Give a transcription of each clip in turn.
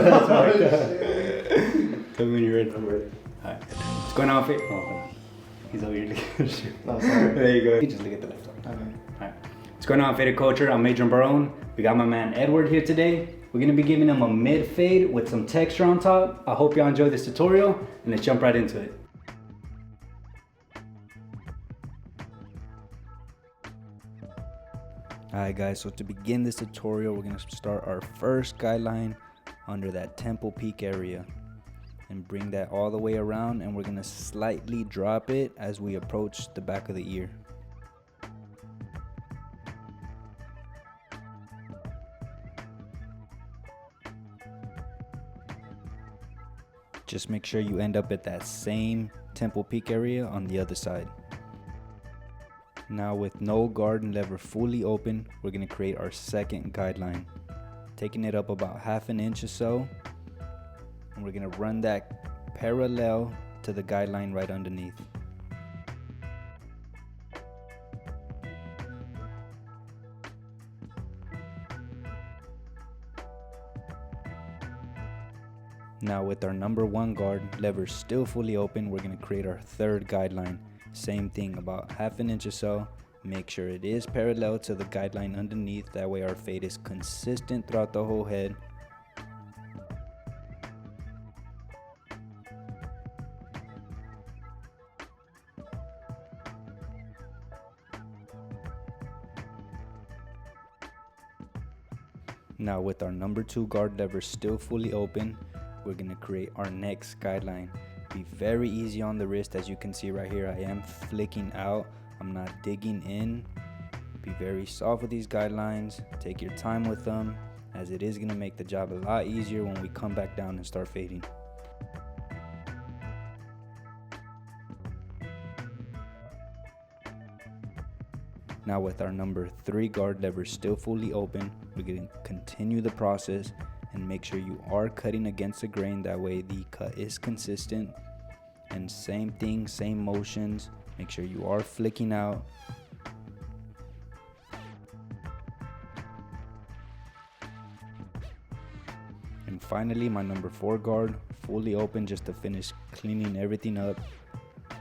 That's right. Tell me when you're ready. I'm ready. Alright. What's going on, Fit? Oh, he's over here looking at the shoe. Oh, sorry. There you go. You just look at the left arm. Okay. Alright. What's going on, Faded Culture? I'm Adrian and Barron. We got my man Edward here today. We're gonna be giving him a mid fade with some texture on top. I hope y'all enjoy this tutorial, and let's jump right into it. Alright guys, so to begin this tutorial, we're gonna start our first guideline under that temple peak area and bring that all the way around, and we're gonna slightly drop it as we approach the back of the ear. Just make sure you end up at that same temple peak area on the other side. Now with no guard and lever fully open, we're going to create our second guideline. Taking it up about ½ inch or so, and we're going to run that parallel to the guideline right underneath. Now with our number 1 guard lever still fully open, we're going to create our third guideline. Same thing, about ½ inch or so. Make sure it is parallel to the guideline underneath, that way our fade is consistent throughout the whole head. Now with our number 2 guard lever still fully open, we're going to create our next guideline. Be very easy on the wrist. As you can see right here, I am flicking out, I'm not digging in. Be very soft with these guidelines, take your time with them, as it is going to make the job a lot easier when we come back down and start fading. Now with our number 3 guard lever still fully open, we're going to continue the process and make sure you are cutting against the grain, that way the cut is consistent. And same thing, same motions, make sure you are flicking out. And finally my number 4 guard fully open, just to finish cleaning everything up.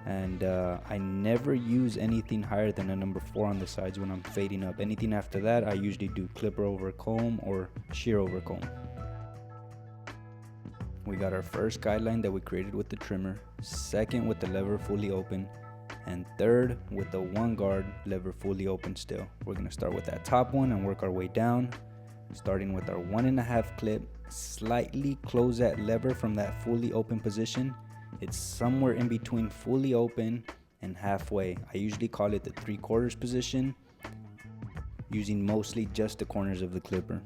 And I never use anything higher than a number 4 on the sides when I'm fading up. Anything after that I usually do clipper over comb or shear over comb. We got our first guideline that we created with the trimmer, second with the lever fully open, and third with the 1 guard lever fully open still. We're going to start with that top one and work our way down, starting with our 1.5 clip. Slightly close that lever from that fully open position. It's somewhere in between fully open and halfway. I usually call it the 3/4 position, using mostly just the corners of the clipper.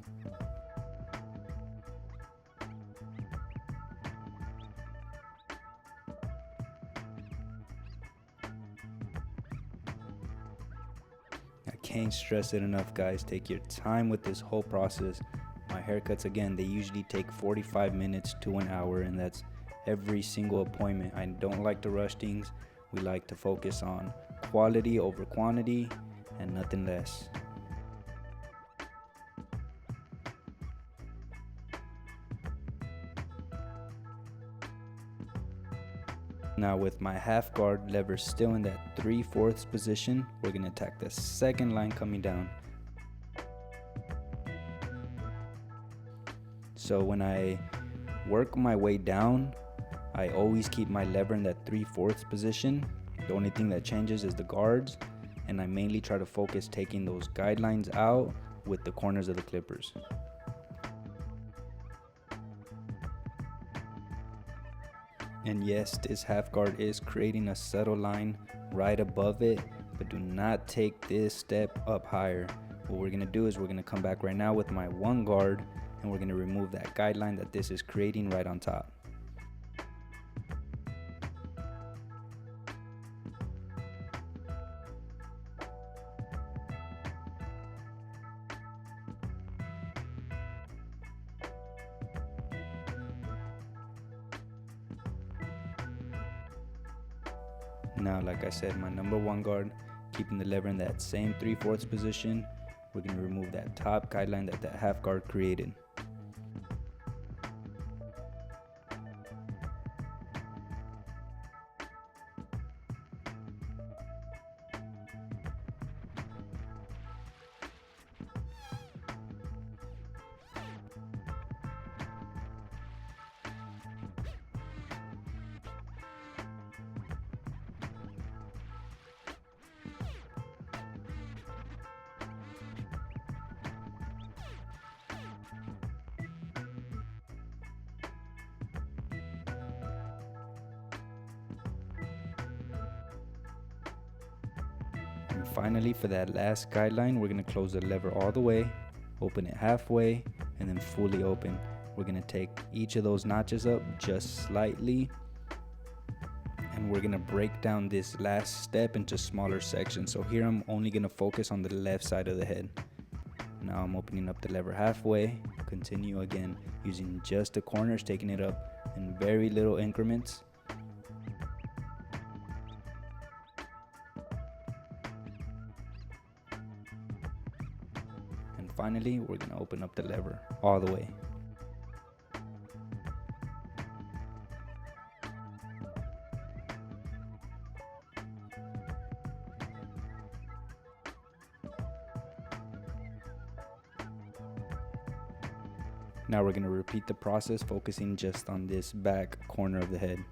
Can't stress it enough, guys. Take your time with this whole process. My haircuts, again, they usually take 45 minutes to an hour, and that's every single appointment. I don't like to rush things. We like to focus on quality over quantity and nothing less. Now with my half guard lever still in that 3/4 position, we're going to attack the second line coming down. So when I work my way down, I always keep my lever in that 3/4 position. The only thing that changes is the guards, and I mainly try to focus taking those guidelines out with the corners of the clippers. And yes, this half guard is creating a subtle line right above it, but do not take this step up higher. What we're going to do is we're going to come back right now with my 1 guard, and we're going to remove that guideline that this is creating right on top. Now, like I said, my number 1 guard, keeping the lever in that same 3/4 position. We're going to remove that top guideline that that half guard created. And finally, for that last guideline, we're gonna close the lever all the way, open it halfway, and then fully open. We're gonna take each of those notches up just slightly, and we're gonna break down this last step into smaller sections. So here I'm only gonna focus on the left side of the head. Now I'm opening up the lever halfway, continue again using just the corners, taking it up in very little increments. And finally, we're gonna open up the lever all the way. Now we're going to repeat the process, focusing just on this back corner of the head.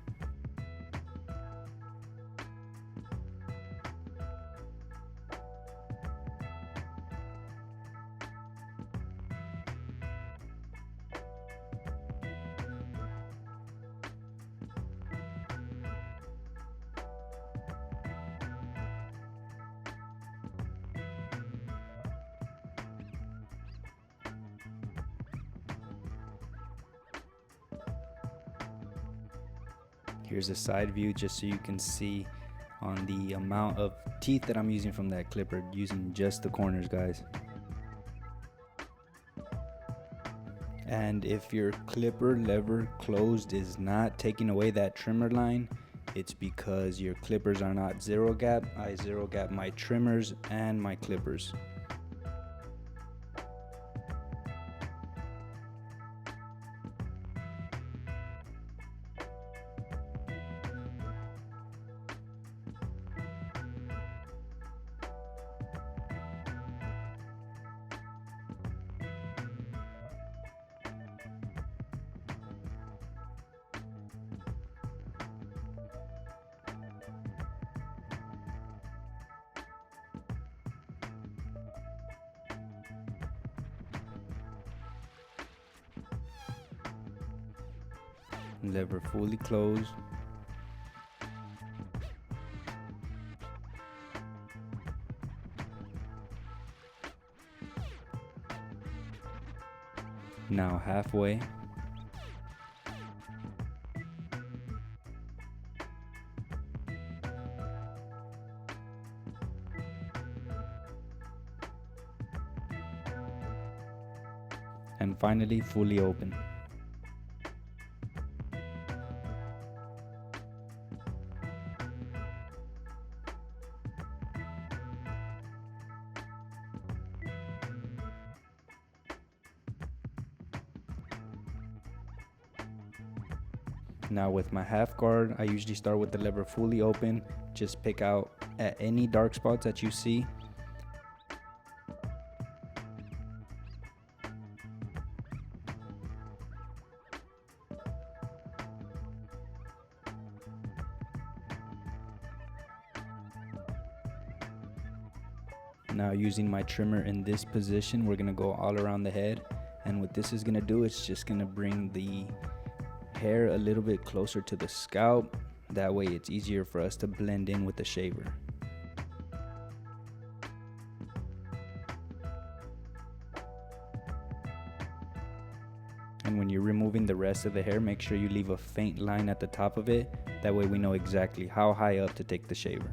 Here's a side view just so you can see on the amount of teeth that I'm using from that clipper, using just the corners, guys. And if your clipper lever closed is not taking away that trimmer line, it's because your clippers are not zero gap. I zero gap my trimmers and my clippers. Lever fully closed. Now halfway. And finally, fully open. Now with my half guard, I usually start with the lever fully open. Just pick out at any dark spots that you see. Now using my trimmer in this position, we're gonna go all around the head. And what this is gonna do, it's just gonna bring the hair a little bit closer to the scalp. That way it's easier for us to blend in with the shaver. And when you're removing the rest of the hair, make sure you leave a faint line at the top of it. That way we know exactly how high up to take the shaver.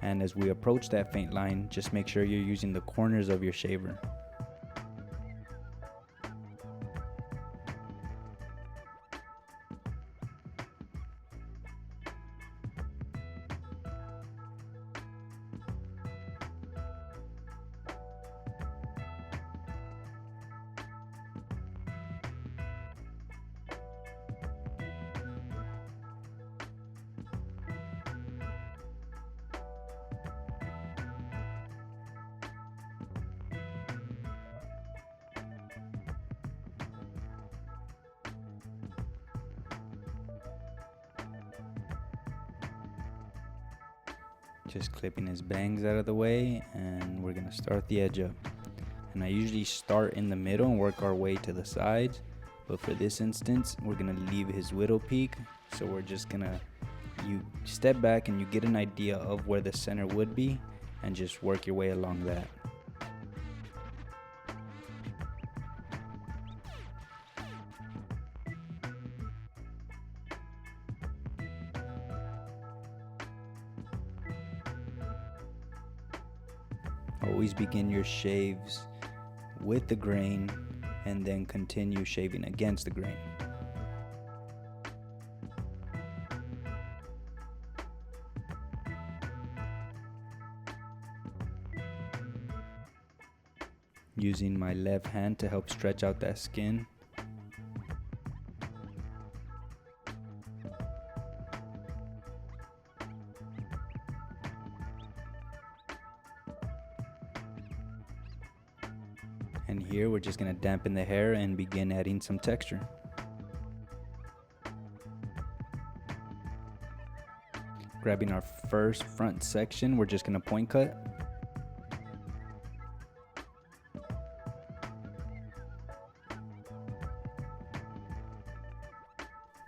And as we approach that faint line, just make sure you're using the corners of your shaver. Just clipping his bangs out of the way, and we're gonna start the edge up. And I usually start in the middle and work our way to the sides, but for this instance we're gonna leave his widow peak. So we're just gonna, you step back and you get an idea of where the center would be and just work your way along that. Always begin your shaves with the grain and then continue shaving against the grain. Using my left hand to help stretch out that skin. And here we're just gonna dampen the hair and begin adding some texture. Grabbing our first front section, we're just gonna point cut.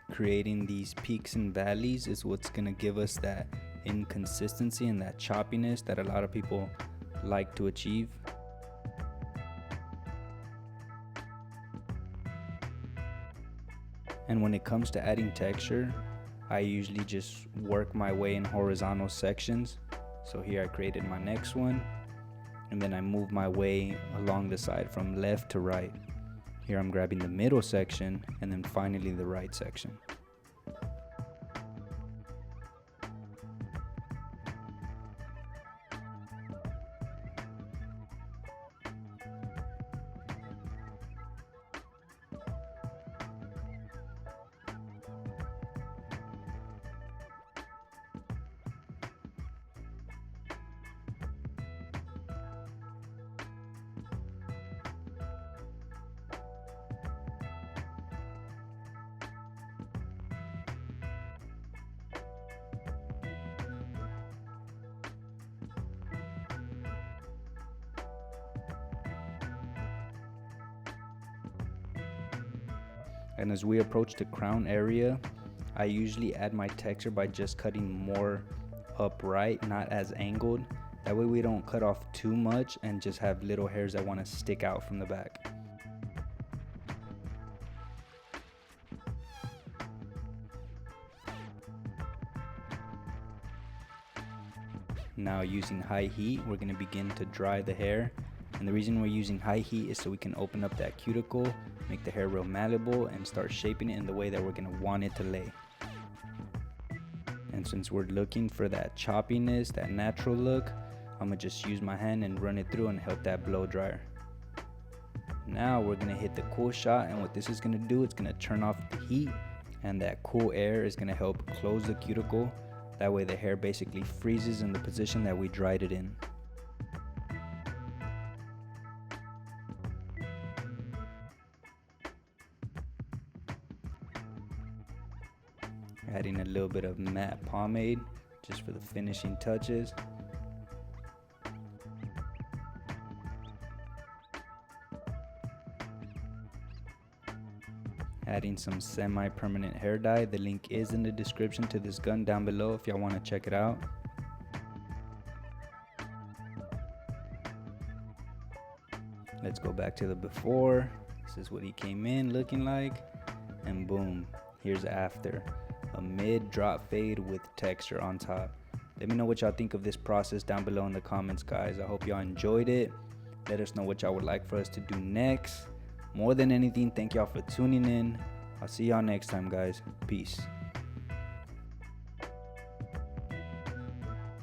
Creating these peaks and valleys is what's gonna give us that inconsistency and that choppiness that a lot of people like to achieve. And when it comes to adding texture, I usually just work my way in horizontal sections. So here I created my next one, and then I move my way along the side from left to right. Here I'm grabbing the middle section and then finally the right section. And as we approach the crown area, I usually add my texture by just cutting more upright, not as angled. That way we don't cut off too much and just have little hairs that want to stick out from the back. Now using high heat, we're going to begin to dry the hair. And the reason we're using high heat is so we can open up that cuticle, make the hair real malleable, and start shaping it in the way that we're going to want it to lay. And since we're looking for that choppiness, that natural look, I'm going to just use my hand and run it through and help that blow dryer. Now we're going to hit the cool shot, and what this is going to do, it's going to turn off the heat, and that cool air is going to help close the cuticle. That way the hair basically freezes in the position that we dried it in. Adding a little bit of matte pomade just for the finishing touches. Adding some semi-permanent hair dye. The link is in the description to this gun down below if y'all want to check it out. Let's go back to the before. This is what he came in looking like, and boom, here's after. A mid drop fade with texture on top. Let me know what y'all think of this process down below in the comments, guys. I hope y'all enjoyed it. Let us know what y'all would like for us to do next. More than anything, thank y'all for tuning in. I'll see y'all next time, guys. Peace.